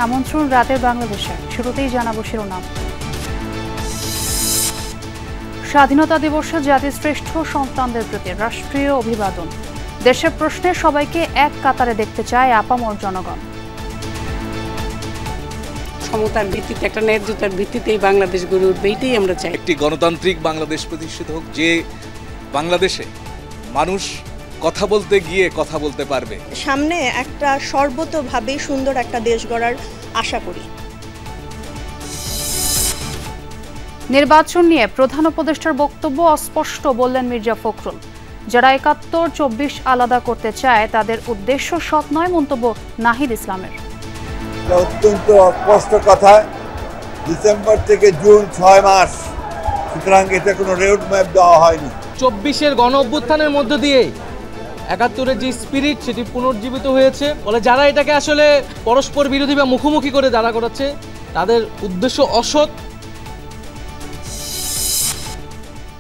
আমন্ত্রণ রাতের বাংলাদেশে। শুরুতেই জানাবো শিরোনাম। স্বাধীনতা দিবসে জাতির শ্রেষ্ঠ সন্তানদের প্রতি রাষ্ট্রীয় অভিবাদন। দেশের প্রশ্নে সবাইকে এক কাতারে দেখতে চায় আপামর জনগণ। সমতার ভিত্তিতে, একটা ন্যায্যতার ভিত্তিতেই বাংলাদেশ গড়ে উঠবে, এইটাই আমরা চাই। একটি গণতান্ত্রিক বাংলাদেশ প্রতিষ্ঠিত হোক, যে বাংলাদেশে মানুষ কথা বলতে গিয়ে কথা বলতে পারবে। সামনে একটা সর্বতোভাবে সুন্দর একটা দেশ গড়ার আশা করি। নির্বাচন নিয়ে প্রধান উপদেষ্টার বক্তব্য অস্পষ্ট বললেন মির্জা ফখরুল। যারা ৭১-২৪ আলাদা করতে চায় তাদের উদ্দেশ্য সৎ নয়, মন্তব্য নাহিদ ইসলামের। অত্যন্ত অস্পষ্ট কথা। ডিসেম্বর থেকে জুন ৬ মাস, সুতরাং এটা কোনো রোড ম্যাপ দেওয়া হয়নি। ২৪-এর গণ অভ্যুত্থানের মধ্য দিয়ে ৭১-এর যে স্পিরিট সেটি পুনর্জীবিত হয়েছে। বলে যারা এটাকে আসলে পরস্পর বিরোধী বা মুখোমুখি করে দাঁড়া করাচ্ছে তাদের উদ্দেশ্য অসৎ।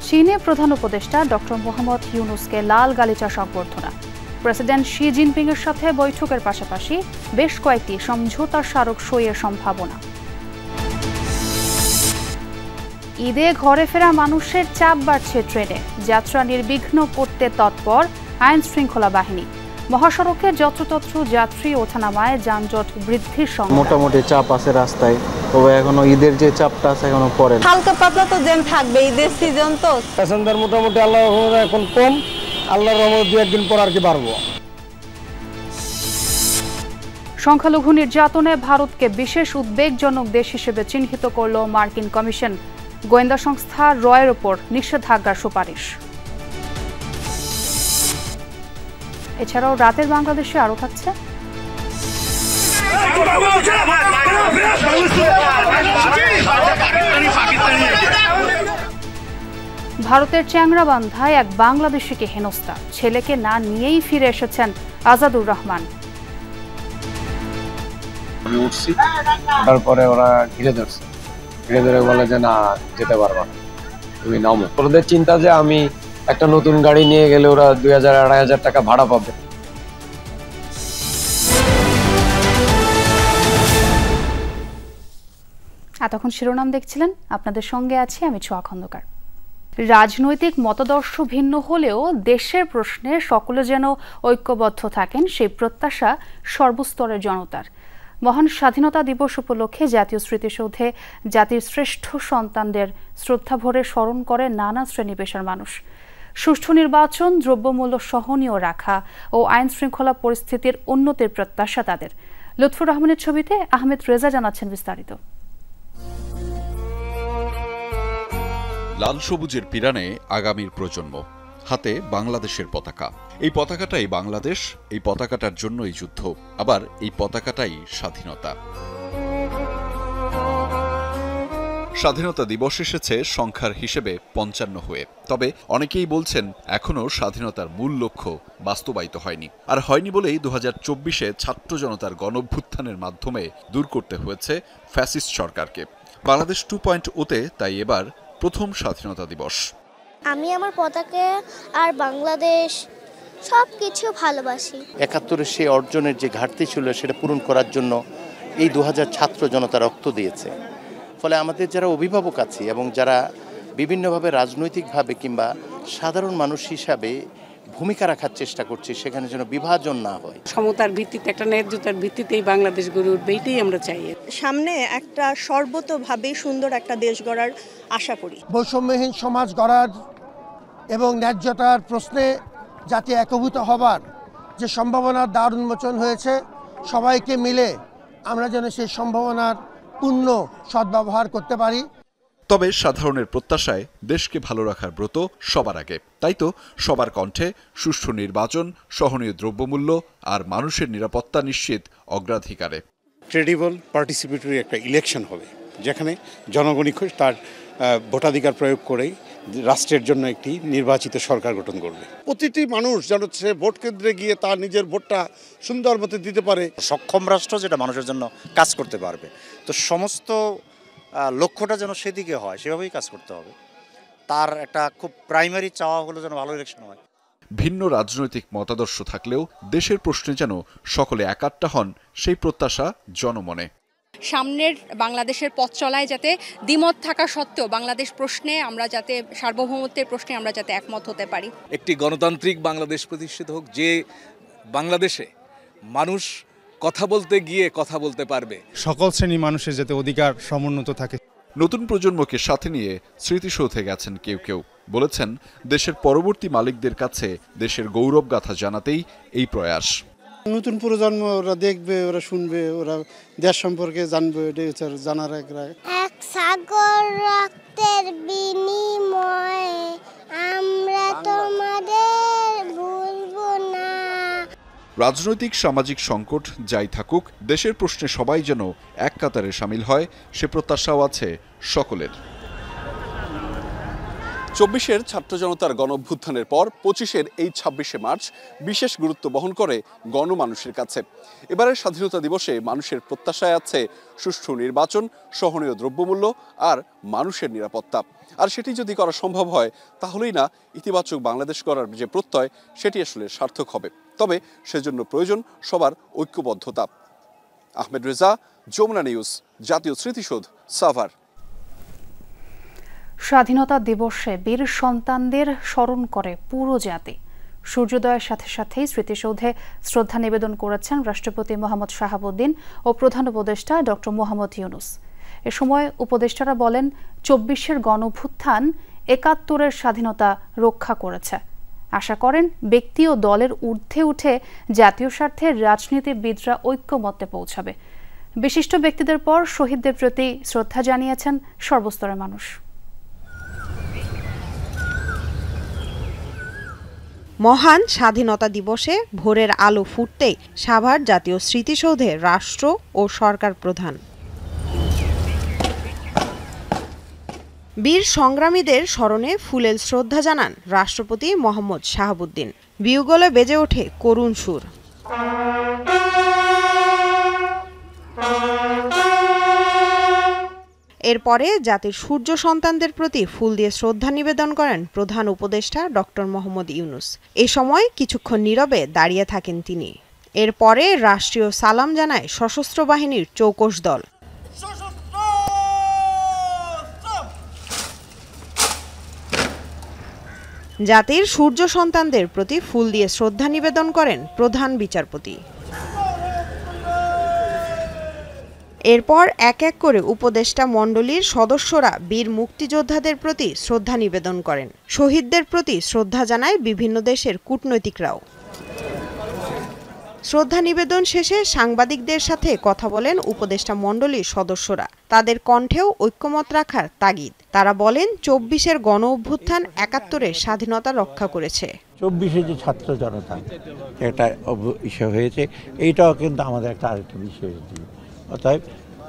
চীনে প্রধান উপদেষ্টা ডক্টর মোহাম্মদ ইউনুসকে লাল গালিচা সংবর্ধনা। প্রেসিডেন্ট শি জিনপিং এর সাথে বৈঠকের পাশাপাশি বেশ কয়েকটি সমঝোতা স্মারক সইয়ের সম্ভাবনা। ঈদে ঘরে ফেরা মানুষের চাপ বাড়ছে ট্রেনে। যাত্রা নির্বিঘ্ন করতে তৎপর আইন শৃঙ্খলা বাহিনী। মহাসড়কে যত্রতত্র যাত্রী ওঠানামায় যানজট বৃদ্ধির সঙ্গে মোটামুটি চাপ আছে রাস্তায়, তবে এখনো ঈদের যে চাপটা আছে এখনো পড়ে। হালকা পাতলা তো জ্যাম থাকবে, ঈদের সিজন তো। প্যাসেঞ্জার মোটামুটি আল্লাহর রহমতে এখন কম, আল্লাহর রহমতে ২-১ দিন পর আর কি বাড়বো। সংখ্যালঘু নির্যাতনে ভারতকে বিশেষ উদ্বেগজনক দেশ হিসেবে চিহ্নিত করল মার্কিন কমিশন। গোয়েন্দা সংস্থা রয়ের ওপর নিষেধাজ্ঞার সুপারিশ। এছাড়াও রাতের বাংলাদেশে আরও থাকছে ভারতের চ্যাংরাবান্ধায় এক বাংলাদেশিকে হেনস্থা। ছেলেকে না নিয়েই ফিরে এসেছেন আজাদুর রহমান। আমি উঠছি, তারপরে ওরা ঘিরে ধরছে, ঘিরে ধরে বলে যে না যেতে পারবা না, তুমি নামো। ওদের চিন্তা যে আমি একটা নতুন গাড়ি নিয়ে গেলে ওরা ২,০০০-২,৫০০ টাকা ভাড়া পাবে। এতক্ষণ শিরোনাম দেখছিলেন, আপনাদের সঙ্গে আছি আমি ছোঁয়া খন্দকার। রাজনৈতিক মতাদর্শ ভিন্ন হলেও দেশের প্রশ্নে সকলে যেন ঐক্যবদ্ধ থাকেন, সেই প্রত্যাশা সর্বস্তরের জনতার। মহান স্বাধীনতা দিবস উপলক্ষে জাতীয় স্মৃতিসৌধে জাতির শ্রেষ্ঠ সন্তানদের শ্রদ্ধাভরে স্মরণ করে নানা শ্রেণী পেশার মানুষ। সুষ্ঠু নির্বাচন, দ্রব্যমূল্য সহনীয় রাখা ও আইন শৃঙ্খলা পরিস্থিতির উন্নতির প্রত্যাশা তাদের। লুৎফুর রহমানের ছবিতে আহমেদ রেজা জানাচ্ছেন বিস্তারিত। লাল সবুজের পিরানে আগামীর প্রজন্ম, হাতে বাংলাদেশের পতাকা। এই পতাকাটাই বাংলাদেশ, এই পতাকাটার জন্যই যুদ্ধ, আবার এই পতাকাটাই স্বাধীনতা। স্বাধীনতা দিবস এসেছে সংখ্যার হিসেবে ৫৫ হয়ে, তবে অনেকেই বলছেন এখনও স্বাধীনতার মূল লক্ষ্য বাস্তবায়িত হয়নি। আর হয়নি বলেই ২০২৪-এ ছাত্র জনতার গণঅভ্যুত্থানের মাধ্যমে দূর করতে হয়েছে ফ্যাসিস্ট সরকারকে। বাংলাদেশ 2.0-তে তাই এবার প্রথম স্বাধীনতা দিবস। আমি আমার পতাকা আর বাংলাদেশ সব কিছু ভালোবাসি। ৭১-এর সেই অর্জনের যে ঘাটতি ছিল সেটা পূরণ করার জন্য এই ২০০০ ছাত্র জনতা রক্ত দিয়েছে। ফলে আমাদের যারা অভিভাবক আছি এবং যারা বিভিন্নভাবে রাজনৈতিকভাবে কিংবা সাধারণ মানুষ হিসাবে ভূমিকা রাখার চেষ্টা করছি, সেখানে যেন বিভাজন না হয়। সমতার ভিত্তিতে, একটা ন্যায্যতার ভিত্তিতেই বাংলাদেশ গড়ে উঠবে, এইটাই আমরা চাই। সামনে একটা সর্বতোভাবে সুন্দর একটা দেশ গড়ার আশা করি। বৈষম্যহীন সমাজ গড়ার এবং ন্যায্যতার প্রশ্নে জাতি একভূত হবার যে সম্ভাবনার দ্বার উন্মোচন হয়েছে, সবাইকে মিলে আমরা যেন সেই সম্ভাবনার পূর্ণ সদ্ব্যবহার করতে পারি। তবে সাধারণের প্রত্যাশায় দেশকে ভালো রাখার ব্রত সবার আগে। তাই তো সবার কণ্ঠে সুষ্ঠু নির্বাচন, সহনীয় দ্রব্যমূল্য আর মানুষের নিরাপত্তা নিশ্চিত অগ্রাধিকারে। ক্রেডিবল পার্টিসিপেটরি একটা ইলেকশন হবে, যেখানে জনগণই তার ভোটাধিকার প্রয়োগ করেই রাষ্ট্রের জন্য একটি নির্বাচিত সরকার গঠন করবে। প্রতিটি মানুষ যেন সে ভোট কেন্দ্রে গিয়ে তার নিজের ভোটটা সুন্দর মতো দিতে পারে। সক্ষম রাষ্ট্র যেটা মানুষের জন্য কাজ করতে পারবে, তো সমস্ত লক্ষ্যটা যেন সেদিকে হয়, সেভাবেই কাজ করতে হবে। তার একটা খুব প্রাইমারি চাওয়া হলো যেন ভালো ইলেকশন হয়। ভিন্ন রাজনৈতিক মতাদর্শ থাকলেও দেশের প্রশ্নে যেন সকলে একাট্টা হন, সেই প্রত্যাশা জনমনে। সামনের বাংলাদেশের পথ চলায় যাতে দ্বিমত থাকা সত্ত্বেও বাংলাদেশ প্রশ্নে আমরা যাতে সার্বভৌমত্বের প্রশ্নে আমরা যাতে একমত হতে পারি। একটি গণতান্ত্রিক বাংলাদেশ প্রতিষ্ঠিত হোক, যে বাংলাদেশে মানুষ কথা বলতে গিয়ে কথা বলতে পারবে, সকল শ্রেণী মানুষের যাতে অধিকার সমুন্নত থাকে। নতুন প্রজন্মকে সাথে নিয়ে স্মৃতিসৌধে গেছেন কেউ কেউ, বলেছেন দেশের পরবর্তী মালিকদের কাছে দেশের গৌরবগাথা জানাতেই এই প্রয়াস। নতুন প্রজন্ম ওরা দেখবে, ওরা শুনবে, ওরা দেশ সম্পর্কে জানবে, এটা জানার এক সাগর রক্তের বিনিময়ে আমরা তোমাদের ভুলবো না। রাজনৈতিক সামাজিক সংকট যাই থাকুক, দেশের প্রশ্নে সবাই যেন এক কাতারে শামিল হয়, সে প্রত্যাশাও আছে সকলের। ২৪-এর ছাত্র জনতার গণঅভ্যুত্থানের পর ২৫-এর এই ২৬শে মার্চ বিশেষ গুরুত্ব বহন করে গণমানুষের কাছে। এবারের স্বাধীনতা দিবসে মানুষের প্রত্যাশায় আছে সুষ্ঠু নির্বাচন, সহনীয় দ্রব্যমূল্য আর মানুষের নিরাপত্তা। আর সেটি যদি করা সম্ভব হয়, তাহলেই না ইতিবাচক বাংলাদেশ গড়ার যে প্রত্যয়, সেটি আসলে সার্থক হবে। তবে সেজন্য প্রয়োজন সবার ঐক্যবদ্ধতা। আহমেদ রেজা, যমুনা নিউজ, জাতীয় স্মৃতিসৌধ, সাভার। স্বাধীনতা দিবসে বীর সন্তানদের স্মরণ করে পুরো জাতি। সূর্যোদয়ের সাথে সাথেই স্মৃতিসৌধে শ্রদ্ধা নিবেদন করেছেন রাষ্ট্রপতি মোহাম্মদ শাহাবুদ্দিন ও প্রধান উপদেষ্টা ডক্টর মোহাম্মদ ইউনুস। এ সময় উপদেষ্টারা বলেন, ২৪-এর গণঅভ্যুত্থান ৭১-এর স্বাধীনতা রক্ষা করেছে। আশা করেন ব্যক্তি ও দলের ঊর্ধ্বে উঠে জাতীয় স্বার্থে রাজনীতিবিদরা ঐক্যমত্যে পৌঁছাবে। বিশিষ্ট ব্যক্তিদের পর শহীদদের প্রতি শ্রদ্ধা জানিয়েছেন সর্বস্তরের মানুষ। মহান স্বাধীনতা দিবসে ভোরের আলো ফুটতেই সাভার জাতীয় স্মৃতিসৌধে রাষ্ট্র ও সরকার প্রধান। বীর সংগ্রামীদের স্মরণে ফুলেল শ্রদ্ধা জানান রাষ্ট্রপতি মোহাম্মদ শাহাবুদ্দিন। বিউগলে বেজে ওঠে করুণ সুর। এরপরে জাতির সূর্য সন্তানদের প্রতি ফুল দিয়ে শ্রদ্ধা নিবেদন করেন প্রধান উপদেষ্টা ডক্টর মোহাম্মদ ইউনুস। এ সময় কিছুক্ষণ নীরবে দাঁড়িয়ে থাকেন তিনি। এরপরে রাষ্ট্রীয় সালাম জানায় সশস্ত্র বাহিনীর চৌকস দল। জাতির সূর্য সন্তানদের প্রতি ফুল দিয়ে শ্রদ্ধা নিবেদন করেন প্রধান বিচারপতি। এরপর এক এক করে উপদেষ্টা মণ্ডলীর সদস্যরা বীর মুক্তিযোদ্ধাদের প্রতি শ্রদ্ধা নিবেদন করেন। শহীদদের প্রতি শ্রদ্ধা জানায় বিভিন্ন দেশের কূটনৈতিকরাও। শ্রদ্ধা নিবেদন শেষে সাংবাদিকদের সাথে কথা বলেন উপদেষ্টা মণ্ডলীর সদস্যরা। তাদের কণ্ঠেও ঐক্যমত রাখার তাগিদ। তারা বলেন, ২৪-এর গণঅভ্যুত্থান ৭১-এর স্বাধীনতা রক্ষা করেছে। ২৪-এ যে ছাত্র জনতা একটা বিষয় হয়েছে, এইটাও কিন্তু আমাদের একটা আরেকটা বিষয়। অতএব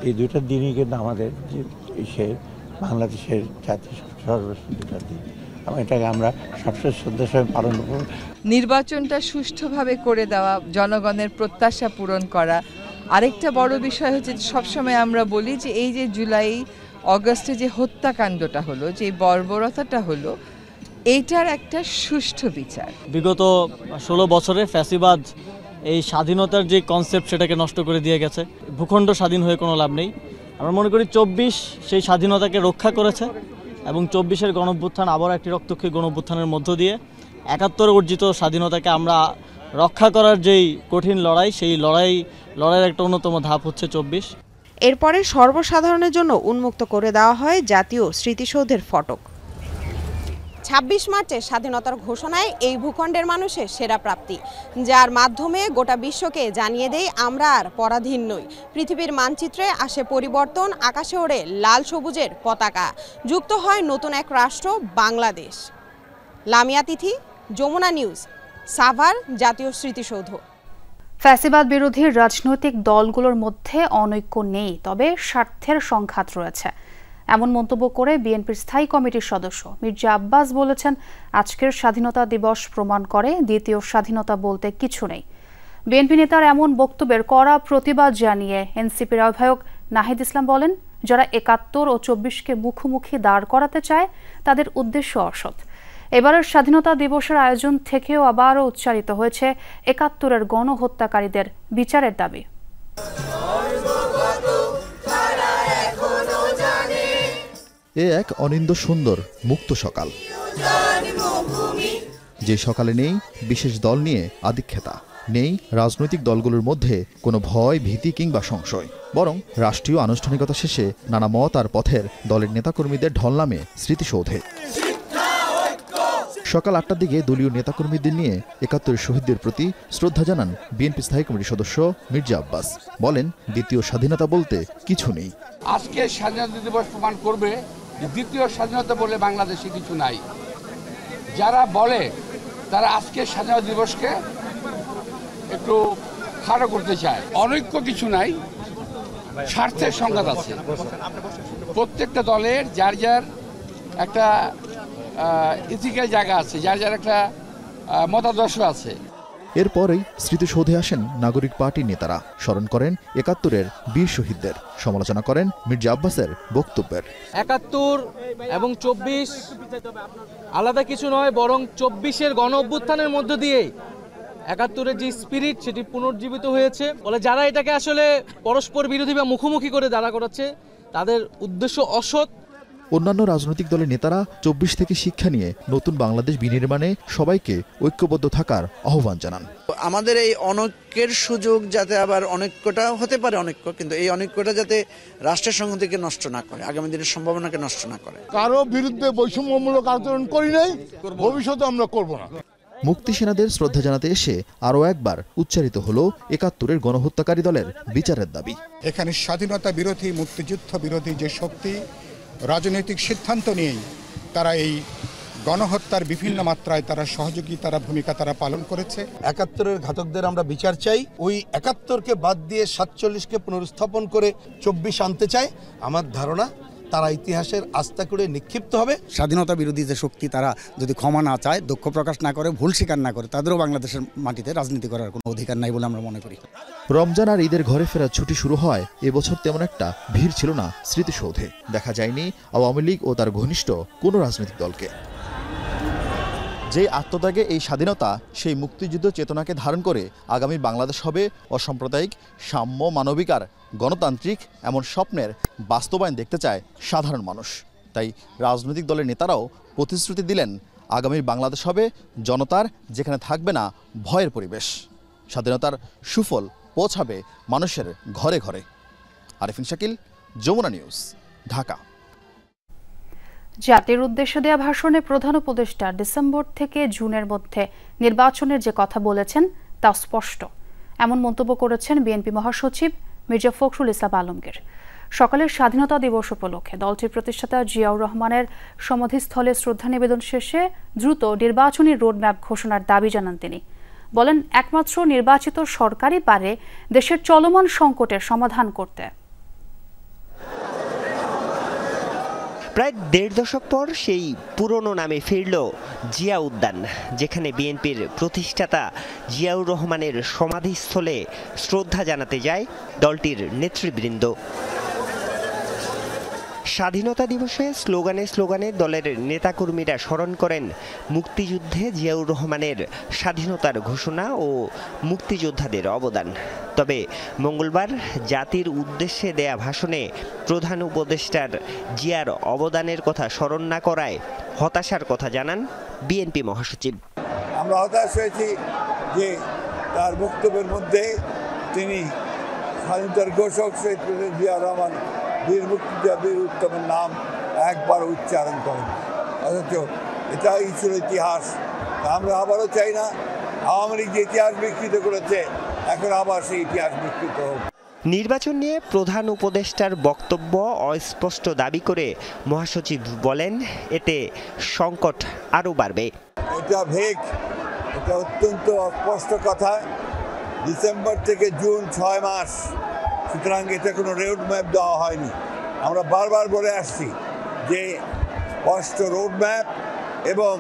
এই দুটো দিনই কিন্তু আমাদের যে বাংলাদেশের জাতীয় সর্বশ্রেষ্ঠ দিন, এটাকে আমরা সবচেয়ে শ্রদ্ধার সঙ্গে পালন করব। নির্বাচনটা সুষ্ঠুভাবে করে দেওয়া, জনগণের প্রত্যাশা পূরণ করা। আরেকটা বড় বিষয় হচ্ছে, সবসময় আমরা বলি যে এই যে জুলাই অগস্টে যে হত্যাকাণ্ডটা হলো, যে বর্বরতাটা হলো, এইটার একটা সুষ্ঠু বিচার। বিগত ১৬ বছরে ফ্যাসিবাদ এই স্বাধীনতার যে কনসেপ্ট, সেটাকে নষ্ট করে দিয়ে গেছে। ভূখণ্ড স্বাধীন হয়ে কোনো লাভ নেই। আমরা মনে করি ২৪ সেই স্বাধীনতাকে রক্ষা করেছে এবং ২৪-এর গণঅভ্যুত্থান আবার একটি রক্তক্ষয়ী গণঅভ্যুত্থানের মধ্য দিয়ে ৭১-এ অর্জিত স্বাধীনতাকে আমরা রক্ষা করার যেই কঠিন লড়াই, সেই লড়াইয়ের একটা অন্যতম ধাপ হচ্ছে ২৪। এরপরে সর্বসাধারণের জন্য উন্মুক্ত করে দেওয়া হয় জাতীয় স্মৃতিসৌধের ফটক। ২৬ মার্চের স্বাধীনতার ঘোষণায় এই ভূখণ্ডের মানুষের সেরা প্রাপ্তি, যার মাধ্যমে গোটা বিশ্বকে জানিয়ে দেয় আমরা আর পরাধীন নই। পৃথিবীর মানচিত্রে আসে পরিবর্তন, আকাশে ওড়ে লাল সবুজের পতাকা, যুক্ত হয় নতুন এক রাষ্ট্র বাংলাদেশ। লামিয়া তিথি, যমুনা নিউজ, সাভার জাতীয় স্মৃতিসৌধ। ফ্যাসিবাদ বিরোধী রাজনৈতিক দলগুলোর মধ্যে অনৈক্য নেই, তবে স্বার্থের সংঘাত রয়েছে, এমন মন্তব্য করে বিএনপির স্থায়ী কমিটির সদস্য মির্জা আব্বাস বলেছেন, আজকের স্বাধীনতা দিবস প্রমাণ করে দ্বিতীয় স্বাধীনতা বলতে কিছু নেই। বিএনপি নেতার এমন বক্তব্যের কড়া প্রতিবাদ জানিয়ে এনসিপির আহ্বায়ক নাহিদ ইসলাম বলেন, যারা ৭১ ও ২৪-কে মুখোমুখি দাঁড় করাতে চায়, তাদের উদ্দেশ্য অসৎ। এবারের স্বাধীনতা দিবসের আয়োজন থেকেও আবারও উচ্চারিত হয়েছে ৭১-এর গণহত্যাকারীদের বিচারের দাবি। এ এক অনিন্দ সুন্দর মুক্ত সকাল, যে সকালে নেই বিশেষ দল নিয়ে আদিক্ষেতা, নেই রাজনৈতিক দলগুলোর মধ্যে কোনো ভয়, ভীতি কিংবা সংশয়, বরং রাষ্ট্রীয় আনুষ্ঠানিকতা শেষে নানা মত আর পথের দলের নেতাকর্মীদের ঢল নামে স্মৃতিসৌধে। সকাল ৮টার দিকে দলীয় নেতাকর্মীদের নিয়ে ৭১ শহীদদের প্রতি শ্রদ্ধা জানান বিএনপি স্থায়ী কমিটির সদস্য মির্জা আব্বাস। বলেন, দ্বিতীয় স্বাধীনতা বলতে কিছু নেই। আজকে স্বাধীনতা দিবস প্রমাণ করবে যে দ্বিতীয় স্বাধীনতা বলে বাংলাদেশে কিছু নাই। যারা বলে তারা আজকে স্বাধীনতা দিবসকে একটু খাটো করতে চায়। অনৈক্য কিছু নাই, স্বার্থের সংঘাত আছে। প্রত্যেকটা দলের যার যার একটা ইথিক্যাল জায়গা আছে, যার যার একটা মতাদর্শ আছে। এরপরেই স্মৃতিসৌধে আসেন নাগরিক পার্টির নেতারা, স্মরণ করেন ৭১-এর বীর শহীদদের, সমালোচনা করেন মির্জা আব্বাসের বক্তব্যের। ৭১ এবং ২৪ আলাদা কিছু নয়, বরং ২৪-এর গণ অভ্যুত্থানের মধ্য দিয়ে ৭১-এর যে স্পিরিট সেটি পুনর্জীবিত হয়েছে। বলে যারা এটাকে আসলে পরস্পর বিরোধী বা মুখোমুখি করে দাঁড়া করাচ্ছে তাদের উদ্দেশ্য অসৎ। অন্যান্য রাজনৈতিক দলের নেতারা ২৪ থেকে শিক্ষা নিয়ে নতুন বাংলাদেশ বিনির্মাণে সবাইকে ঐক্যবদ্ধ থাকার আহ্বান জানান। আমাদের এই অনৈক্যের সুযোগ যাতে আবার অনৈক্যটা হতে পারে অনৈক্য, কিন্তু এই অনৈক্যটা যাতে রাষ্ট্রের সংহতিকে নষ্ট না করে, আগামী দিনের সম্ভাবনাকে নষ্ট না করে। কারো বিরুদ্ধে বৈষম্যমূলক আচরণ করি নাই, ভবিষ্যতে আমরা করব না। মুক্তি সেনাদের শ্রদ্ধা জানাতে এসে আরও একবার উচ্চারিত হলো ৭১-এর গণহত্যাকারী দলের বিচারের দাবি। এখানে স্বাধীনতা বিরোধী, মুক্তিযুদ্ধ বিরোধী যে শক্তি রাজনৈতিক সিদ্ধান্ত নিয়েই তারা এই গণহত্যার বিভিন্ন মাত্রায় তারা সহযোগিতার ভূমিকা তারা পালন করেছে। ৭১-এর ঘাতকদের আমরা বিচার চাই। ওই ৭১-কে বাদ দিয়ে ৪৭-কে পুনরুত্থাপন করে ২৪ আনতে চাই। আমার ধারণা তারা ইতিহাসের আস্থা করে নিক্ষিপ্ত হবে। স্বাধীনতা বিরোধী যে শক্তি তারা যদি ক্ষমা না চায়, দুঃখ প্রকাশ না করে, ভুল স্বীকার না করে, তাদেরও বাংলাদেশের মাটিতে রাজনীতি করার কোনো অধিকার নাই বলে আমরা মনে করি। রমজান আর ঈদের ঘরে ফেরার ছুটি শুরু হয় এবছর তেমন একটা ভিড় ছিল না স্মৃতিসৌধে। দেখা যায়নি আওয়ামী লীগ ও তার ঘনিষ্ঠ কোনো রাজনৈতিক দলকে। যে আত্মত্যাগে এই স্বাধীনতা, সেই মুক্তিযুদ্ধ চেতনাকে ধারণ করে আগামী বাংলাদেশ হবে অসাম্প্রদায়িক, সাম্য, মানবিক আর গণতান্ত্রিক, এমন স্বপ্নের বাস্তবায়ন দেখতে চায় সাধারণ মানুষ। তাই রাজনৈতিক দলের নেতারাও প্রতিশ্রুতি দিলেন, আগামীর বাংলাদেশ হবে জনতার, যেখানে থাকবে না ভয়ের পরিবেশ। স্বাধীনতার সুফল পৌঁছাবে মানুষের ঘরে ঘরে। আরিফিন শাকিল, যমুনা নিউজ, ঢাকা। জাতির উদ্দেশ্যে দেয়া ভাষণে প্রধান উপদেষ্টা ডিসেম্বর থেকে জুনের মধ্যে নির্বাচনের যে কথা বলেছেন তা স্পষ্ট, এমন মন্তব্য করেছেন বিএনপি মহাসচিব মির্জা ফখরুল ইসলাম আলমগীর। সকালের স্বাধীনতা দিবস উপলক্ষে দলটির প্রতিষ্ঠাতা জিয়াউর রহমানের সমাধিস্থলে শ্রদ্ধা নিবেদন শেষে দ্রুত নির্বাচনী রোডম্যাপ ঘোষণার দাবি জানান তিনি। বলেন, একমাত্র নির্বাচিত সরকারই পারে দেশের চলমান সংকটের সমাধান করতে। প্রায় ১.৫ দশক পর সেই পুরনো নামে ফিরল জিয়া উদ্যান, যেখানে বিএনপির প্রতিষ্ঠাতা জিয়াউর রহমানের সমাধিস্থলে শ্রদ্ধা জানাতে যায় দলটির নেতৃবৃন্দ। স্বাধীনতা দিবসে স্লোগানে স্লোগানে দলের নেতাকর্মীরা স্মরণ করেন মুক্তিযুদ্ধে জিয়াউর রহমানের স্বাধীনতার ঘোষণা ও মুক্তিযোদ্ধাদের অবদান। তবে মঙ্গলবার জাতির উদ্দেশ্যে দেয়া ভাষণে প্রধান উপদেষ্টার জিয়ার অবদানের কথা স্মরণ না করায় হতাশার কথা জানান বিএনপি মহাসচিব। আমরা হতাশ হয়েছি যে তার বক্তব্যের মধ্যে তিনি স্বাধীনতার ঘোষক শহীদ প্রেসিডেন্ট জিয়াউর রহমান বীর মুক্তিযোদ্ধা বীর উত্তমের নাম একবার উচ্চারণ করেন, অথচ এটাই ছিল ইতিহাস। আমরা আবারও চাই না আওয়ামী লীগ যে ইতিহাস বিকৃত করেছে, এখন আবার সেই ইতিহাস বিকৃত হোক। নির্বাচন নিয়ে প্রধান উপদেষ্টার বক্তব্য অস্পষ্ট দাবি করে মহাসচিব বলেন, এতে সংকট আরও বাড়বে। এটা ভেগ, এটা অত্যন্ত অস্পষ্ট কথা। ডিসেম্বর থেকে জুন 6 মাস, সুতরাং এটা কোনো রোড ম্যাপ দেওয়া হয়নি। আমরা বারবার বলে আসছি যে স্পষ্ট রোড ম্যাপ এবং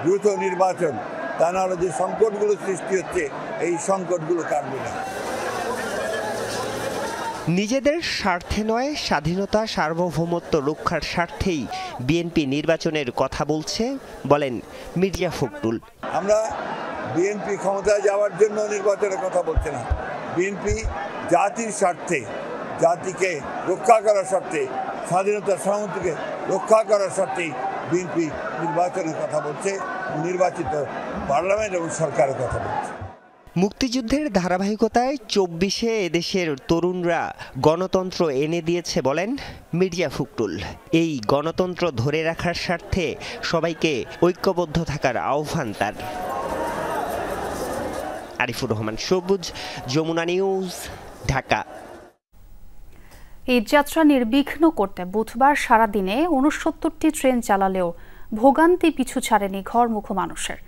দ্রুত নির্বাচন, তা নাহলে যে সংকটগুলো সৃষ্টি হচ্ছে এই সংকটগুলো কাটবে না। নিজেদের স্বার্থে নয়, স্বাধীনতা সার্বভৌমত্ব রক্ষার স্বার্থেই বিএনপি নির্বাচনের কথা বলছে বলেন মির্জা ফখরুল। আমরা বিএনপি ক্ষমতায় যাওয়ার জন্য নির্বাচনের কথা বলছি না। বিএনপি জাতির স্বার্থে, জাতিকে রক্ষা করার স্বার্থে, স্বাধীনতার সংহতিকে রক্ষা করার স্বার্থেই বিএনপি নির্বাচনের কথা বলছে, নির্বাচিত পার্লামেন্ট এবং সরকারের কথা বলছে। মুক্তিযুদ্ধের ধারাবাহিকতায় ২৪-এ এদেশের তরুণরা গণতন্ত্র এনে দিয়েছে বলেন মির্জা ফখরুল। এই গণতন্ত্র ধরে রাখার স্বার্থে সবাইকে ঐক্যবদ্ধ থাকার আহ্বান তার। আরিফুর রহমান সবুজ, যমুনা নিউজ, ঢাকা। ঈদযাত্রা নির্বিঘ্ন করতে বুধবার সারাদিনে ৬৯টি ট্রেন চালালেও ভোগান্তি পিছু ছাড়েনি ঘরমুখো মানুষের।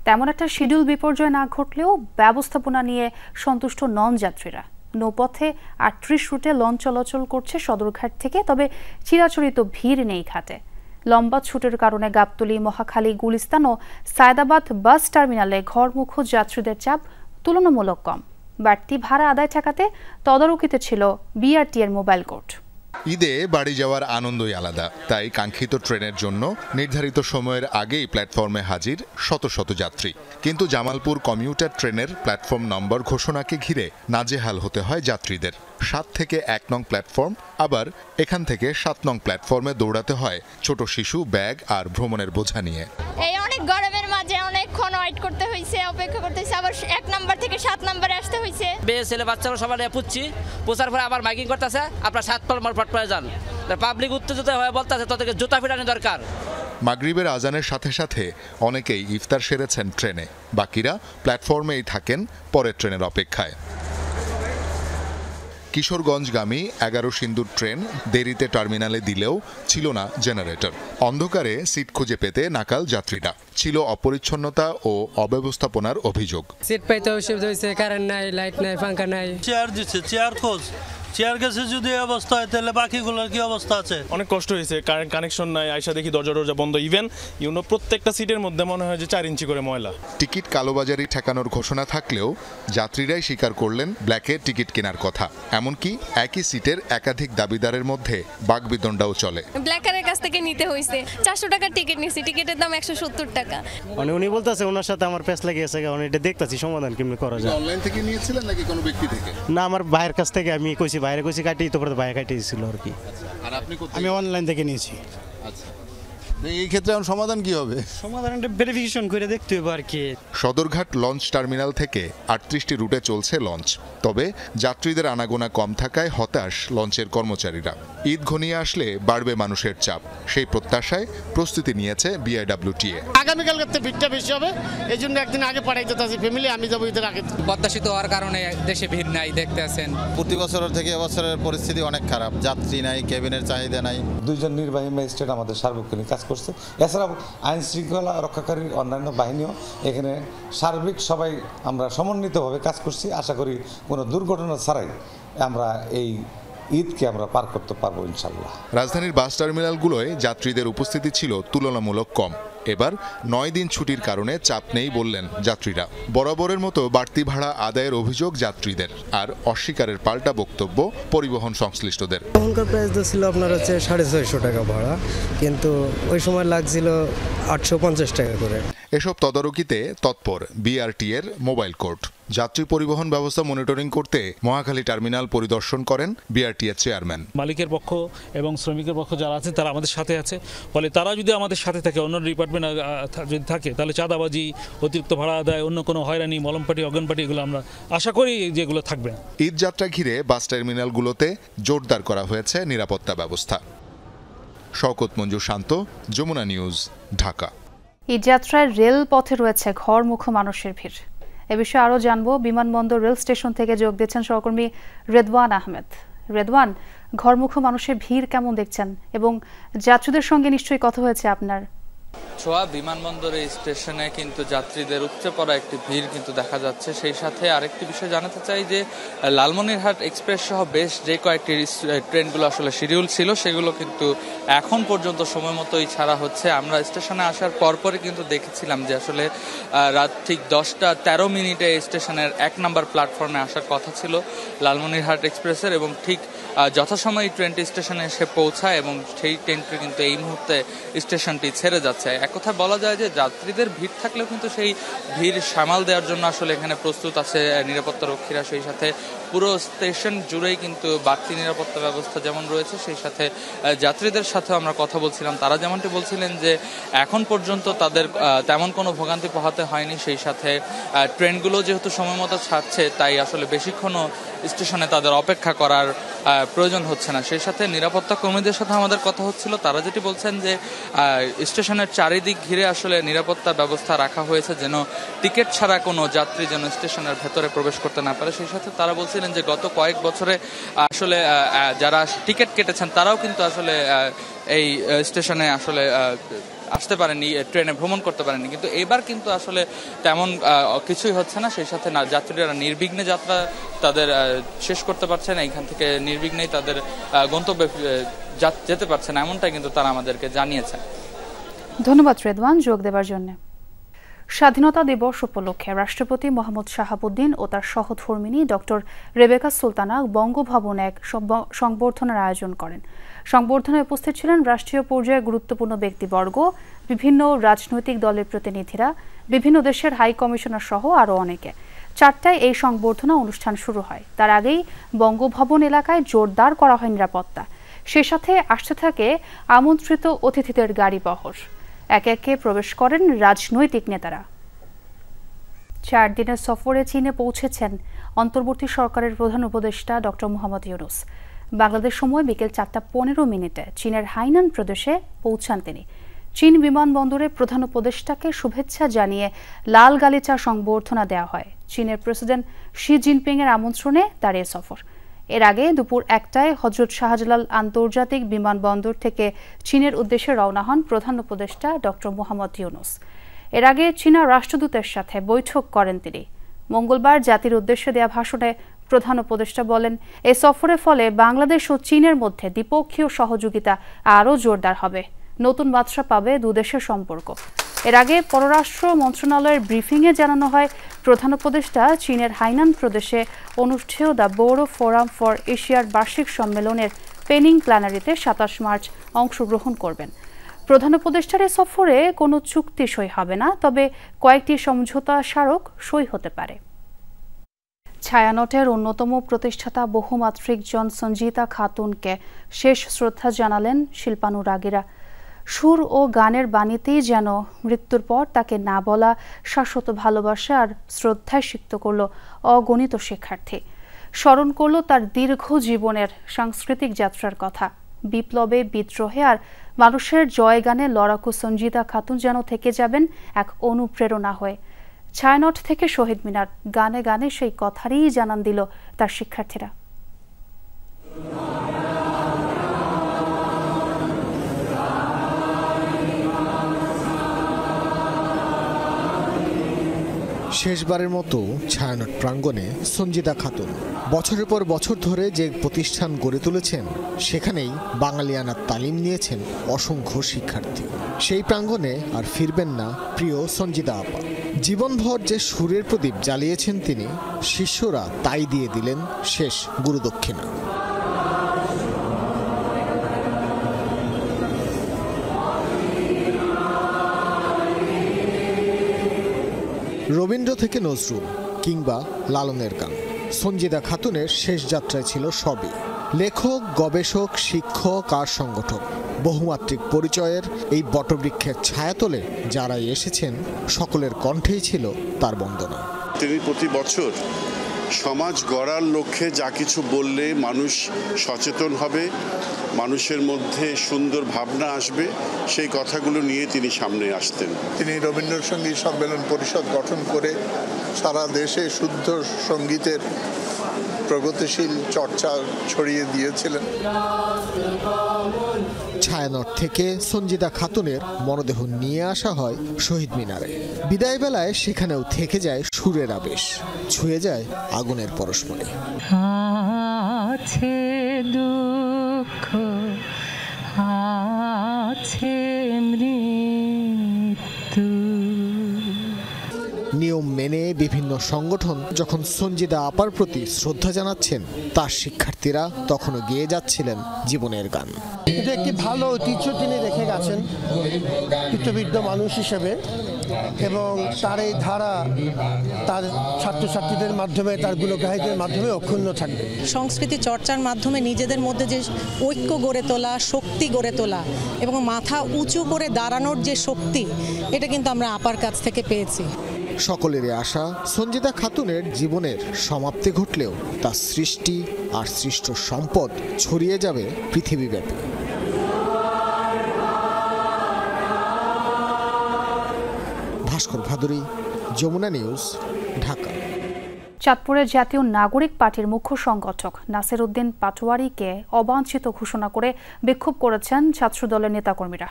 তেমন একটা শিডিউল বিপর্যয় না ঘটলেও ব্যবস্থাপনা নিয়ে সন্তুষ্ট নন যাত্রীরা। নৌপথে ৩৮ রুটে লঞ্চ চলাচল করছে সদরঘাট থেকে, তবে চিরাচরিত ভিড় নেই ঘাটে। লম্বা ছুটের কারণে গাবতলী, মহাখালী, গুলিস্তান ও সায়দাবাদ বাস টার্মিনালে ঘরমুখো যাত্রীদের চাপ তুলনামূলক কম। বাড়তি ভাড়া আদায় ঠেকাতে তদারকিতে ছিল বিআরটি এর মোবাইল কোর্ট। ঈদে বাড়ি যাওয়ার আনন্দই আলাদা, তাই কাঙ্ক্ষিত ট্রেনের জন্য নির্ধারিত সময়ের আগেই প্ল্যাটফর্মে হাজির শত শত যাত্রী। কিন্তু জামালপুর কমিউটার ট্রেনের প্ল্যাটফর্ম নম্বর ঘোষণাকে ঘিরে নাজেহাল হতে হয় যাত্রীদের। ৭ থেকে ১ নং প্ল্যাটফর্ম, আবার এখান থেকে ৭ নং প্ল্যাটফর্মে দৌড়াতে হয় ছোট শিশু, ব্যাগ আর ভ্রমণের বোঝা নিয়ে। এই অনেক গরমের মাঝে অনেকক্ষণ ওয়েট করতে হয়েছে, অপেক্ষা করতে হয়েছে, আবার ১ নম্বর থেকে ৭ নম্বরে আসতে হয়েছে। মেয়ে ছেলে বাচ্চারা সবাই পুচ্ছি পোচার পরে আবার মাইকিং করতেছে, আপনার ৭ নম্বর প্ল্যাটফর্মে যান। পাবলিক উত্তেজিত হয়ে বলতেছে তোদেরকে জুতা ফিটানো দরকার। মাগরিবের আজানের সাথে সাথে অনেকেই ইফতার সেরেছেন ট্রেনে, বাকিরা প্ল্যাটফর্মেই থাকেন পরের ট্রেনের অপেক্ষায়। কিশোরগঞ্জগামী ১১ সিন্দুর ট্রেন দেরিতে টার্মিনালে দিলেও ছিল না জেনারেটর। অন্ধকারে সিট খুঁজে পেতে নাকাল যাত্রীরা। ছিল অপরিচ্ছন্নতা ও অব্যবস্থাপনার অভিযোগ। সিট পাইতে অসুবিধা হয়েছে, কারেন্ট নাই, লাইট নাই, পাঙ্খা নাই। চেয়ার দিচ্ছে, চেয়ার খোঁজ, চেয়ার গেছে যদি অবস্থা হয় তাহলে বাকিগুলোর কি অবস্থা আছে? অনেক কষ্ট হয়েছে, কারেন্ট কানেকশন নাই, আইসা দেখি দরজা বন্ধ। ইভেন প্রত্যেকটা সিটের মধ্যে মনে হয় যে ৪ ইঞ্চি করে ময়লা। টিকিট কালোবাজারি ঠেকানোর ঘোষণা থাকলেও যাত্রীরাই স্বীকার করলেন ব্ল্যাকে টিকিট কেনার কথা। এমনকি একই সিটের একাধিক দাবিদারের মধ্যে বাকবিতণ্ডাও চলে। ব্ল্যাকারের কাছ থেকে নিতে হয়েছে ৪০০ টাকার টিকিট নিছি, টিকিটের দাম ১৭০ টাকা। উনি বলতেছে ওনার সাথে আমার পেছ লেগেছে, এটা দেখতেছি সমাধান কেমনি করা যায়। অনলাইন থেকে নিয়েছিলেন নাকি কোনো ব্যক্তি থেকে? না, আমার ভাইয়ের কাছ থেকে আমি কইছি, বাইরে কইছি কাটি, তো বাইরে কাটিয়েছিল আর কি। আর আপনি আমি অনলাইন থেকে নিয়েছি। আচ্ছা, এই ক্ষেত্রে এখন সমাধান কি হবে? সমাধানটা ভেরিফিকেশন করে দেখতে হবে আর কি। সদরঘাট লঞ্চ টার্মিনাল থেকে ৩৮টি রুটে চলছে লঞ্চ, তবে যাত্রীদের আনাগোনা কম থাকায় হতাশ লঞ্চের কর্মচারীরা। ঈদ ঘনিয়ে আসলে বাড়বে মানুষের চাপ, সেই প্রত্যাশায় প্রস্তুতি নিয়েছে বিআইডব্লিউটিএ। আগামীকাল করতে ভিড়টা বেশি হবে, এই জন্য একদিন আগে পাঠাইতে চাচ্ছি ফ্যামিলি, আমি যাবো ঈদের আগে। পদ্মা সেতু হওয়ার কারণে দেশে ভিড় নাই, দেখতে আছেন। প্রতি বছরের থেকে এবছরের পরিস্থিতি অনেক খারাপ, যাত্রী নাই, কেবিনের চাহিদা নাই। ২ জন নির্বাহী ম্যাজিস্ট্রেট আমাদের সার্বক্ষণিক কাজ করছে। এছাড়াও আইন শৃঙ্খলা রক্ষাকারী অন্যান্য বাহিনীও এখানে সার্বিক সবাই আমরা সমন্বিতভাবে কাজ করছি। আশা করি কোনো দুর্ঘটনা ছাড়াই আমরা এই ঈদকে আমরা পার করতে পারবো ইনশাল্লাহ। রাজধানীর বাস টার্মিনালগুলোয় যাত্রীদের উপস্থিতি ছিল তুলনামূলক কম। এবার ৯ দিন ছুটির কারণে চাপ নেই বললেন যাত্রীরা। বরাবরের মতো বাড়তি ভাড়া আদায়ের অভিযোগ যাত্রীদের, আর অস্বীকারের পাল্টা বক্তব্য পরিবহন সংশ্লিষ্টদের। এখনকার প্রাইস ছিল আপনার হচ্ছে ৬৫০ টাকা ভাড়া, কিন্তু ওই সময় লাগছিল ৮৫০ টাকা করে। এসব তদারকিতে তৎপর বিআরটি এর মোবাইল কোর্ট। যাত্রী পরিবহন ব্যবস্থা মনিটরিং করতে মহাখালী টার্মিনাল পরিদর্শন করেন বিআরটি এর চেয়ারম্যান। মালিকের পক্ষ এবং শ্রমিকের পক্ষ যারা আছেন তারা আমাদের সাথে আছে, ফলে তারা যদি আমাদের সাথে থাকে, অন্য ডিপার্টমেন্ট যদি থাকে, তাহলে চাঁদাবাজি, অতিরিক্ত ভাড়া আদায়, অন্য কোনো হয়রানি, মলমপাটি, অজ্ঞানপাটি, এগুলো আমরা আশা করি যেগুলো থাকবে। ঈদ যাত্রা ঘিরে বাস টার্মিনালগুলোতে জোরদার করা হয়েছে নিরাপত্তা ব্যবস্থা। শওকত মঞ্জুর শান্ত, যমুনা নিউজ, ঢাকা। ঈদযাত্রায় রেল পথে রয়েছে ঘরমুখো মানুষের ভিড়। এ বিষয়ে আরও জানবো, বিমানবন্দর রেল স্টেশন থেকে যোগ দিচ্ছেন সহকর্মী রেদওয়ান আহমেদ। রেদওয়ান, ঘরমুখো মানুষের ভিড় কেমন দেখছেন এবং যাত্রীদের সঙ্গে নিশ্চয়ই কথা হয়েছে আপনার? ছোয়া বিমানবন্দরে স্টেশনে কিন্তু যাত্রীদের উপচে পড়া একটি ভিড় কিন্তু দেখা যাচ্ছে। সেই সাথে আরেকটি বিষয় জানাতে চাই যে লালমনিরহাট এক্সপ্রেস সহ বেশ যে কয়েকটি ট্রেনগুলো আসলে শিডিউল ছিল সেগুলো কিন্তু এখন পর্যন্ত সময় মতোই ছাড়া হচ্ছে। আমরা স্টেশনে আসার পরপরই কিন্তু দেখেছিলাম যে আসলে রাত ঠিক 10টা 13 মিনিটে স্টেশনের 1 নম্বর প্ল্যাটফর্মে আসার কথা ছিল লালমনিরহাট এক্সপ্রেসের, এবং ঠিক যথাসময়ে ট্রেনটি স্টেশনে এসে পৌঁছায় এবং সেই ট্রেনটি কিন্তু এই মুহূর্তে স্টেশনটি ছেড়ে যাচ্ছে। এক কথায় বলা যায় যে যাত্রীদের ভিড় থাকলেও কিন্তু সেই ভিড় সামাল দেওয়ার জন্য আসলে এখানে প্রস্তুত আছে নিরাপত্তা রক্ষীরা, সেই সাথে পুরো স্টেশন জুড়েই কিন্তু বাড়তি নিরাপত্তা ব্যবস্থা যেমন রয়েছে, সেই সাথে যাত্রীদের সাথে আমরা কথা বলছিলাম, তারা যেমনটি বলছিলেন যে এখন পর্যন্ত তাদের তেমন কোনো ভোগান্তি পোহাতে হয়নি। সেই সাথে ট্রেনগুলো যেহেতু সময় মতো ছাড়ছে, তাই আসলে বেশিক্ষণও স্টেশনে তাদের অপেক্ষা করার প্রয়োজন হচ্ছে না। সেই সাথে নিরাপত্তা কর্মীদের সাথে আমাদের কথা হচ্ছিল, তারা যেটি বলছেন যে স্টেশনের চারিদিক ঘিরে আসলে নিরাপত্তা ব্যবস্থা রাখা হয়েছে যেন টিকিট ছাড়া কোনো যাত্রী যেন স্টেশনের ভেতরে প্রবেশ করতে না পারে। সেই সাথে তারা বলছিলেন যে গত কয়েক বছরে আসলে যারা টিকিট কেটেছেন তারাও কিন্তু আসলে এই স্টেশনে আসলে আসতে পারেনি, ট্রেনে ভ্রমণ করতে পারেনি, কিন্তু এবার কিন্তু আসলে তেমন কিছুই হচ্ছে না। সেই সাথে যাত্রীরা নির্বিঘ্নে যাত্রা তাদের শেষ করতে পারছেন, এইখান থেকে নির্বিঘ্নেই তাদের গন্তব্যে যেতে পারছেন, এমনটাই কিন্তু তারা আমাদেরকে জানিয়েছেন। ধন্যবাদ রেদওয়ান যোগ দেওয়ার জন্য। স্বাধীনতা দিবস উপলক্ষে রাষ্ট্রপতি মোহাম্মদ শাহাবুদ্দিন ও তার সহধর্মিণী ডক্টর রেবেকা সুলতানা বঙ্গভবনে এক সংবর্ধনার আয়োজন করেন। সংবর্ধনায় উপস্থিত ছিলেন রাষ্ট্রীয় পর্যায়ে গুরুত্বপূর্ণ ব্যক্তিবর্গ, বিভিন্ন রাজনৈতিক দলের প্রতিনিধিরা, বিভিন্ন দেশের হাই কমিশনার সহ আরও অনেকে। 4টায় এই সংবর্ধনা অনুষ্ঠান শুরু হয়। তার আগেই বঙ্গভবন এলাকায় জোরদার করা হয় নিরাপত্তা। সে সাথে আসতে থাকে আমন্ত্রিত অতিথিদের গাড়ি বহর। একে একে প্রবেশ করেন রাজনৈতিক নেতারা। 4 দিনের সফরে চীনে পৌঁছেছেন অন্তর্বর্তী সরকারের প্রধান উপদেষ্টা ডক্টর মোহাম্মদ ইউনূস। বাংলাদেশ সময় বিকেল 4:15 চীনের হাইনান প্রদেশে পৌঁছান তিনি। চীন বিমানবন্দরে প্রধান উপদেষ্টাকে শুভেচ্ছা জানিয়ে লাল গালিচা সংবর্ধনা দেওয়া হয়। চীনের প্রেসিডেন্ট শি জিনপিং এর আমন্ত্রণে তার এ সফর। এর আগে দুপুর 1টায় হযরত শাহজালাল আন্তর্জাতিক বিমানবন্দর থেকে চীনের উদ্দেশ্যে রওনা হন প্রধান উপদেষ্টা ডক্টর মোহাম্মদ ইউনূস। এর আগে চীনা রাষ্ট্রদূতের সাথে বৈঠক করেন তিনি। মঙ্গলবার জাতির উদ্দেশ্যে দেয়া ভাষণে প্রধান উপদেষ্টা বলেন, এই সফরের ফলে বাংলাদেশ ও চীনের মধ্যে দ্বিপক্ষীয় সহযোগিতা আরও জোরদার হবে, নতুন মাত্রা পাবে দুদেশের সম্পর্ক। এর আগে পররাষ্ট্র মন্ত্রণালয়ের ব্রিফিংয়ে জানানো হয়, প্রধান উপদেষ্টা চীনের হাইনান প্রদেশে অনুষ্ঠেয় দ্য বোরো ফোরাম ফর এশিয়ার বার্ষিক সম্মেলনের পেনিং প্ল্যানারিতে 27 মার্চ অংশগ্রহণ করবেন। প্রধান উপদেষ্টার এ সফরে কোনো চুক্তি সই হবে না, তবে কয়েকটি সমঝোতা স্মারক সই হতে পারে। ছায়ানটের অন্যতম প্রতিষ্ঠাতা বহুমাত্রিক জন সঞ্জিতা খাতুনকে শেষ শ্রদ্ধা জানালেন শিল্পানুরাগীরা। সুর ও গানের বাণীতেই যেন মৃত্যুর পর তাকে না বলা শাশ্বত ভালোবাসা আর শ্রদ্ধায় সিক্ত করল অগণিত শিক্ষার্থী। স্মরণ করল তার দীর্ঘ জীবনের সাংস্কৃতিক যাত্রার কথা। বিপ্লবে, বিদ্রোহে আর মানুষের জয়গানে লড়াকু সঞ্জিতা খাতুন যেন থেকে যাবেন এক অনুপ্রেরণা হয়ে। ছায়ানট থেকে শহীদ মিনার, গানে গানে সেই কথারই জানান দিল তার শিক্ষার্থীরা। শেষবারের মতো ছায়ানট প্রাঙ্গণে সঞ্জিতা খাতুন বছরের পর বছর ধরে যে প্রতিষ্ঠান গড়ে তুলেছেন, সেখানেই বাঙালিয়ানার তালিম নিয়েছেন অসংখ্য শিক্ষার্থী। সেই প্রাঙ্গণে আর ফিরবেন না প্রিয় সঞ্জিতা আপা। জীবনভর যে সুরের প্রদীপ জ্বালিয়েছেন তিনি, শিষ্যরা তাই দিয়ে দিলেন শেষ গুরুদক্ষিণা। রবীন্দ্র থেকে নজরুল কিংবা লালনের গান, সঞ্জিতা খাতুনের শেষ যাত্রায় ছিল সবই। লেখক, গবেষক, শিক্ষক আর সংগঠক, বহুমাত্রিক পরিচয়ের এই বটবৃক্ষের ছায়াতলে যারাই এসেছেন, সকলের কণ্ঠেই ছিল তার বন্দনা। তিনি প্রতি বছর সমাজ গড়ার লক্ষ্যে যা কিছু বললে মানুষ সচেতন হবে, মানুষের মধ্যে সুন্দর ভাবনা আসবে, সেই কথাগুলো নিয়ে তিনি সামনে আসতেন। তিনি রবীন্দ্রসঙ্গীত সম্মেলন পরিষদ গঠন করে সারা দেশে শুদ্ধ সঙ্গীতের প্রগতিশীল চর্চা ছড়িয়ে দিয়েছিলেন। ছায়ানট থেকে সঞ্জিতা খাতুনের মরদেহ নিয়ে আসা হয় শহীদ মিনারে। বিদায় বেলায় সেখানেও থেকে যায় সুরের আবেশ, ছুঁয়ে যায় আগুনের পরশমণি। আছে দুঃখ, আছে মৃত্যু। নিয়ম মেনে বিভিন্ন সংগঠন যখন সঞ্জিতা আপার প্রতি শ্রদ্ধা জানাচ্ছেন, তার শিক্ষার্থীরা তখনও গেয়ে যাচ্ছিলেন জীবনের গান। কিন্তু একটি ভালো ঐতিহ্য তিনি রেখে গেছেন কৃতবিদ্য মানুষ হিসেবে। এবং তার এই ধারা তার ছাত্রছাত্রীদের মাধ্যমে, তার গুণগ্রাহীদের মাধ্যমে অক্ষুণ্ণ থাকবে। সংস্কৃতি চর্চার মাধ্যমে নিজেদের মধ্যে যে ঐক্য গড়ে তোলা, শক্তি গড়ে তোলা এবং মাথা উঁচু করে দাঁড়ানোর যে শক্তি, এটা কিন্তু আমরা আপার কাছ থেকে পেয়েছি। সকলেরই আশা সঞ্জিদা খাতুনের জীবনের সমাপ্তি ঘটলেও তার সৃষ্টি আর সৃষ্ট সম্পদ ছড়িয়ে যাবে পৃথিবীব্যাপী। ভাস্কর ভাদুরী, যমুনা নিউজ, ঢাকা। চাঁদপুরের জাতীয় নাগরিক পার্টির মুখ্য সংগঠক নাসির উদ্দিন পাটোয়ারিকে অবাঞ্ছিত ঘোষণা করে বিক্ষোভ করেছেন ছাত্রদলের নেতাকর্মীরা।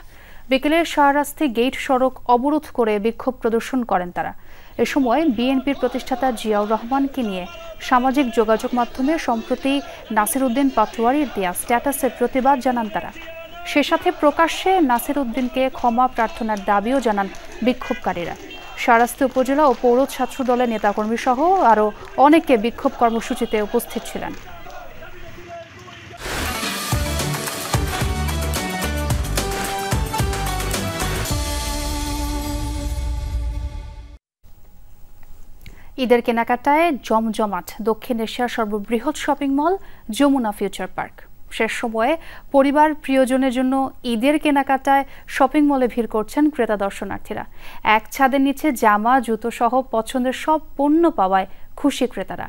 বিকেলে শাহরাস্তি গেট সড়ক অবরোধ করে বিক্ষোভ প্রদর্শন করেন তারা। এ সময় বিএনপির প্রতিষ্ঠাতা জিয়াউর রহমানকে নিয়ে সামাজিক যোগাযোগ মাধ্যমে সম্প্রতি নাসির উদ্দিন পাটোয়ারির দেয়া স্ট্যাটাসের প্রতিবাদ জানান তারা। সে সাথে প্রকাশ্যে নাসির উদ্দিনকে ক্ষমা প্রার্থনার দাবিও জানান বিক্ষোভকারীরা। শাহরাস্তি উপজেলা ও পৌর ছাত্র দলের নেতাকর্মী সহ আরও অনেকে বিক্ষোভ কর্মসূচিতে উপস্থিত ছিলেন। ঈদের কেনাকাটায় জমজমাট দক্ষিণ এশিয়ার সর্ববৃহৎ shopping mall Jamuna Future Park. শেষ সময়ে পরিবার প্রিয়জনের জন্য ঈদের কেনাকাটায় শপিং মলে ভিড় করছেন ক্রেতা দর্শনার্থীরা। এক ছাদের নিচে জামা, জুতো সহ পছন্দের সব পণ্য পাওয়ায় খুশি ক্রেতারা।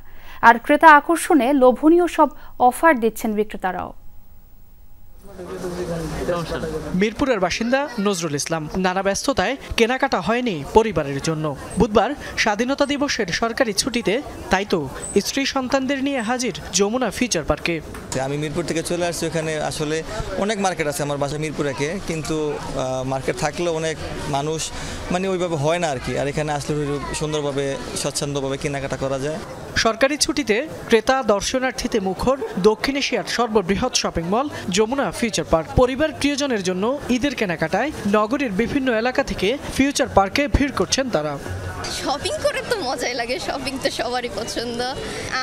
আর ক্রেতা আকর্ষণে লোভনীয় সব অফার দিচ্ছেন বিক্রেতারাও। মিরপুরের বাসিন্দা নজরুল ইসলাম নানা ব্যস্ততায় কেনাকাটা হয়নি পরিবারের জন্য। বুধবার স্বাধীনতা দিবসের সরকারি ছুটিতে, তাই তো স্ত্রী সন্তানদের নিয়ে হাজির যমুনা ফিউচার পার্কে। আমি মিরপুর থেকে চলে আসছি। ওখানে আসলে অনেক মার্কেট আছে, আমার বাসা মিরপুর একে, কিন্তু মার্কেট থাকলেও অনেক মানুষ মানে ওইভাবে হয় না আর কি। আর এখানে আসলে সুন্দরভাবে স্বচ্ছন্দভাবে কেনাকাটা করা যায়। সরকারি ছুটিতে ক্রেতা দর্শনার্থীতে মুখর দক্ষিণ এশিয়ার সর্ববৃহৎ shopping mall Jamuna Future Park. পরিবার প্রিয়জনের জন্য ঈদের কেনাকাটায় নগরীর বিভিন্ন এলাকা থেকে ফিউচার পার্কে ভিড় করছেন তারা। শপিং করে তো মজাই লাগে, শপিং তো সবারই পছন্দ।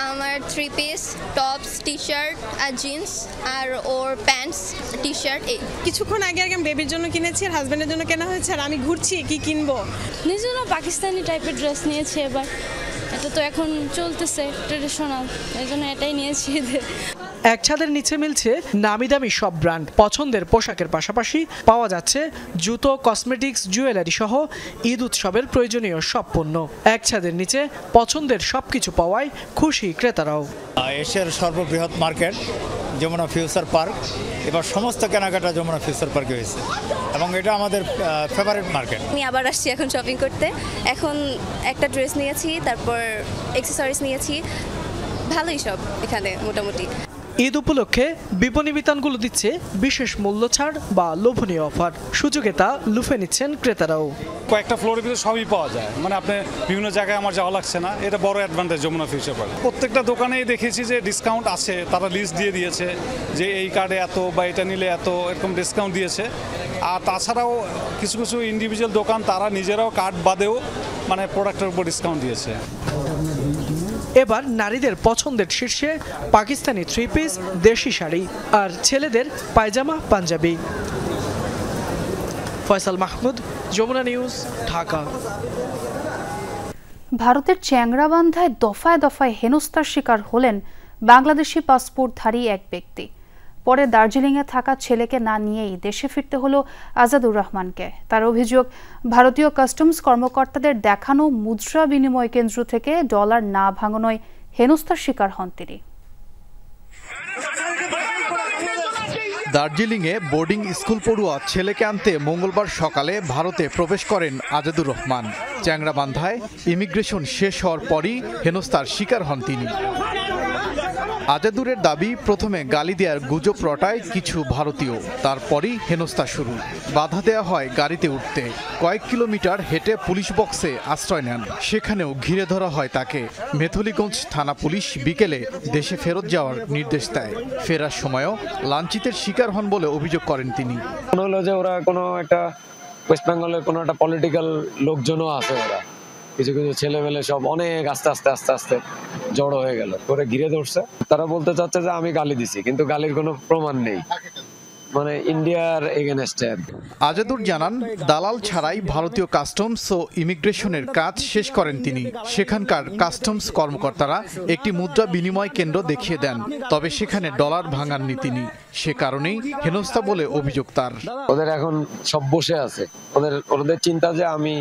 আমার 3 পিস, টপস, টি শার্ট আর জিন্স আর ওর প্যান্টস, টি শার্ট। এই কিছুক্ষণ আগে আমি বেবির জন্য কিনেছি আর হাজব্যান্ডের জন্য কেনা হয়েছে, আর আমি ঘুরছি কি কিনবো। নিজের জন্য পাকিস্তানি টাইপের ড্রেস নিয়েছি এবার, এটা তো এখন চলতেছে ট্রেডিশনাল, এই জন্য এটাই নিয়েছি। এক ছাদের নিচে মিলছে নামি দামি সব ব্র্যান্ড। পছন্দের পোশাকের পাশাপাশি পাওয়া যাচ্ছে জুতো, কসমেটিক্স, জুয়েলারি সহ ঈদ উৎসবের প্রয়োজনীয় সব পণ্য। এক ছাদের নিচে পছন্দের সবকিছু পাওয়ায় খুশি ক্রেতারাও। এশিয়ার সর্ববৃহৎ মার্কেট যমুনা ফিউচার পার্ক, এবার সমস্ত কেনাকাটা যমুনা ফিউচার পার্কে হয়েছে এবং এটা আমাদের ফেভারিট মার্কেট। আমি আবার আসছি এখন শপিং করতে। এখন একটা ড্রেস নিয়েছি, তারপর অ্যাকসেসরিজ নিয়েছি, ভালোই সব এখানে মোটামুটি। ঈদ উপলক্ষে বিপণী বিতানগুলো দিচ্ছে বিশেষ মূল্য ছাড় বা লোভনীয় অফার। সুযোগে তা লুফে নিচ্ছেন ক্রেতারাও। কয়েকটা ফ্লোরের ভিতরে সবই পাওয়া যায়, মানে আপনি বিভিন্ন জায়গায় আমার যাওয়া লাগছে না, এটা বড় অ্যাডভান্টেজ যমুনা ফিউচার পার্ক। প্রত্যেকটা দোকানেই দেখেছি যে ডিসকাউন্ট আছে, তারা লিস্ট দিয়ে দিয়েছে যে এই কার্ডে এত বা এটা নিলে এত, এরকম ডিসকাউন্ট দিয়েছে। আর তাছাড়াও কিছু কিছু ইন্ডিভিজুয়াল দোকান তারা নিজেরাও কার্ড বাদেও মানে প্রোডাক্টের উপর ডিসকাউন্ট দিয়েছে। এবার নারীদের পছন্দের শীর্ষে পাকিস্তানি 3 পিস, দেশি শাড়ি আর ছেলেদের পায়জামা, পাঞ্জাবি। ফয়সাল মাহমুদ, যমুনা নিউজ, ঢাকা। ভারতের চ্যাংরাবান্ধায় দফায় দফায় হেনস্থার শিকার হলেন বাংলাদেশি পাসপোর্টধারী এক ব্যক্তি। পরে দার্জিলিংয়ে থাকা ছেলেকে না নিয়েই দেশে ফিরতে হলো আজাদুর রহমানকে। তার অভিযোগ, ভারতীয় কাস্টমস কর্মকর্তাদের দেখানো মুদ্রা বিনিময় কেন্দ্র থেকে ডলার না ভাঙানোয় হেনস্থার শিকার হন তিনি। দার্জিলিংয়ে বোর্ডিং স্কুল পড়ুয়া ছেলেকে আনতে মঙ্গলবার সকালে ভারতে প্রবেশ করেন আজাদুর রহমান। চ্যাংরাবান্ধায় ইমিগ্রেশন শেষ হওয়ার পরই হেনস্থার শিকার হন তিনি। আজাদুরের দাবি, প্রথমে গালি দেওয়ার গুজব রটায় কিছু ভারতীয়, তারপরই হেনস্থা শুরু। বাধা দেওয়া হয় গাড়িতে উঠতে। কয়েক কিলোমিটার হেঁটে পুলিশ বক্সে আশ্রয় নেন, সেখানেও ঘিরে ধরা হয় তাকে। মেথলিগঞ্জ থানা পুলিশ বিকেলে দেশে ফেরত যাওয়ার নির্দেশ দেয়। ফেরার সময়ও লাঞ্ছিতের শিকার হন বলে অভিযোগ করেন তিনি। মনে হলো যে ওরা কোনো একটা ওয়েস্ট বেঙ্গলের কোনো একটা পলিটিক্যাল লোকজনও আছে, ওরা কিছু কিছু ছেলেমেলে সব অনেক আস্তে আস্তে জড়ো হয়ে গেল, করে ঘিরে ধরছে। তারা বলতে চাচ্ছে যে আমি গালি দিছি, কিন্তু গালির কোনো প্রমাণ নেই। মানে ইন্ডিয়ার এগেনস্টে। আজাদুর জানান, দালাল ছাড়াই ভারতীয় কাস্টমস ও ইমিগ্রেশনের কাজ শেষ করেন তিনি। সেখানকার কাস্টমস কর্মকর্তারা একটি মুদ্রা বিনিময় কেন্দ্র দেখিয়ে দেন, তবে সেখানে ডলার ভাঙাননি তিনি। সে কারণেই হেনস্থা বলে অভিযোগ তার। ওদের এখন সব বসে আছে, ওদের চিন্তা যে আমি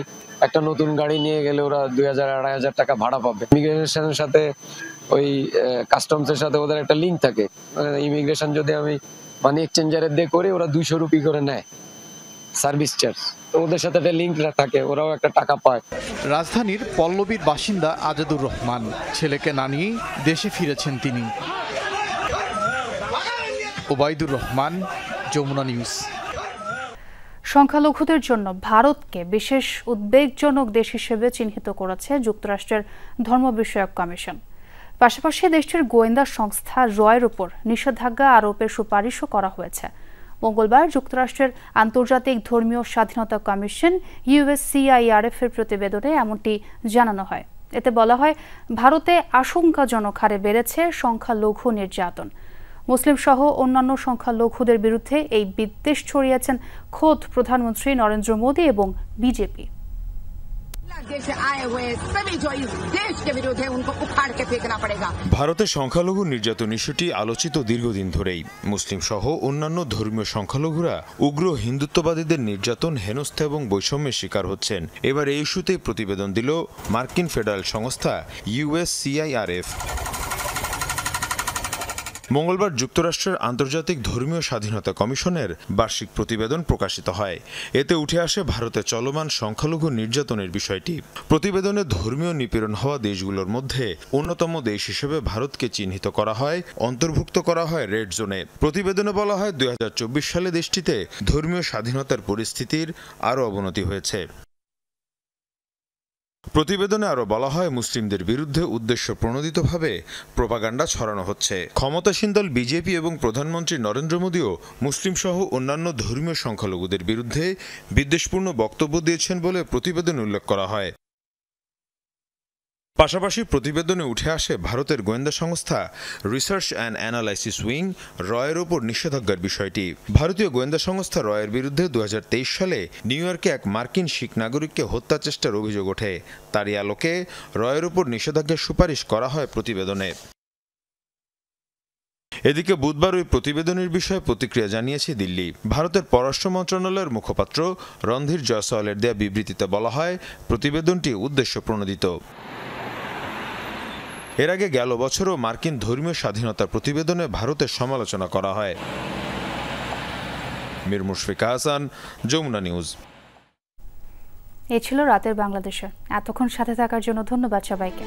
একটা নতুন গাড়ি নিয়ে গেলে ওরা 2000-2500 টাকা ভাড়া পাবে। ইমিগ্রেশনের সাথে ওই কাস্টমসের সাথে ওদের একটা লিঙ্ক থাকে। ইমিগ্রেশন যদি আমি মানি এক্সচেঞ্জারের দিয়ে করি, ওরা 200 রুপি করে নেয় সার্ভিস চার্জ। তো ওদের সাথে একটা লিঙ্ক থাকে, ওরাও একটা টাকা পায়। রাজধানীর পল্লবীর বাসিন্দা আজাদুর রহমান ছেলেকে না নিয়েই দেশে ফিরেছেন তিনি। ওবায়দুর রহমান, যমুনা নিউজ। সংখ্যালঘুদের জন্য ভারতকে বিশেষ উদ্বেগজনক দেশ হিসেবে চিহ্নিত করেছে যুক্তরাষ্ট্রের ধর্ম বিষয়ক কমিশন। পাশাপাশি দেশটির গোয়েন্দা সংস্থা রয়ের উপর নিষেধাজ্ঞা আরোপের সুপারিশও করা হয়েছে। মঙ্গলবার যুক্তরাষ্ট্রের আন্তর্জাতিক ধর্মীয় স্বাধীনতা কমিশন USCIRF এর প্রতিবেদনে এমনটি জানানো হয়। এতে বলা হয়, ভারতে আশঙ্কাজনক হারে বেড়েছে সংখ্যালঘু নির্যাতন। মুসলিম সহ অন্যান্য সংখ্যালঘুদের বিরুদ্ধে এই বিদ্বেষ ছড়িয়েছেন খোদ প্রধানমন্ত্রী নরেন্দ্র মোদী এবং বিজেপি। ভারতের সংখ্যালঘু নির্যাতন ইস্যুটি আলোচিত দীর্ঘদিন ধরেই। মুসলিম সহ অন্যান্য ধর্মীয় সংখ্যালঘুরা উগ্র হিন্দুত্ববাদীদের নির্যাতন, হেনস্থা এবং বৈষম্যের শিকার হচ্ছেন। এবার এই ইস্যুতে প্রতিবেদন দিল মার্কিন ফেডারেল সংস্থা USCIRF। মঙ্গলবার যুক্তরাষ্ট্রের আন্তর্জাতিক ধর্মীয় স্বাধীনতা কমিশনের বার্ষিক প্রতিবেদন প্রকাশিত হয়। এতে উঠে আসে ভারতে চলমান সংখ্যালঘু নির্যাতনের বিষয়টি। প্রতিবেদনে ধর্মীয় নিপীড়ন হওয়া দেশগুলোর মধ্যে অন্যতম দেশ হিসেবে ভারতকে চিহ্নিত করা হয়, অন্তর্ভুক্ত করা হয় রেড জোনে। প্রতিবেদনে বলা হয়, 2024 সালে দেশটিতে ধর্মীয় স্বাধীনতার পরিস্থিতির আরও অবনতি হয়েছে। প্রতিবেদনে আরও বলা হয়, মুসলিমদের বিরুদ্ধে উদ্দেশ্য প্রণোদিতভাবে প্রোপাগান্ডা ছড়ানো হচ্ছে। ক্ষমতাসীন দল বিজেপি এবং প্রধানমন্ত্রী নরেন্দ্র মোদীও মুসলিম সহ অন্যান্য ধর্মীয় সংখ্যালঘুদের বিরুদ্ধে বিদ্বেষপূর্ণ বক্তব্য দিয়েছেন বলে প্রতিবেদনে উল্লেখ করা হয়। পাশাপাশি প্রতিবেদনে উঠে আসে ভারতের গোয়েন্দা সংস্থা রিসার্চ অ্যান্ড অ্যানালাইসিস উইং রয়ের ওপর নিষেধাজ্ঞার বিষয়টি। ভারতীয় গোয়েন্দা সংস্থা রয়ের বিরুদ্ধে 2023 সালে নিউ ইয়র্কে এক মার্কিন শিখ নাগরিককে হত্যা চেষ্টার অভিযোগ ওঠে। তারই আলোকে রয়ের ওপর নিষেধাজ্ঞার সুপারিশ করা হয় প্রতিবেদনে। এদিকে বুধবার ওই প্রতিবেদনের বিষয়ে প্রতিক্রিয়া জানিয়েছে দিল্লি। ভারতের পররাষ্ট্র মন্ত্রণালয়ের মুখপাত্র রণধীর জয়সওয়ালের দেয়া বিবৃতিতে বলা হয়, প্রতিবেদনটি উদ্দেশ্য প্রণোদিত। এর আগে গেল বছরও মার্কিন ধর্মীয় স্বাধীনতার প্রতিবেদনে ভারতের সমালোচনা করা হয়। মীর মুশফিকা হাসান, যমুনা নিউজ। এই ছিল রাতের বাংলাদেশে। এতক্ষণ সাথে থাকার জন্য ধন্যবাদ সবাইকে।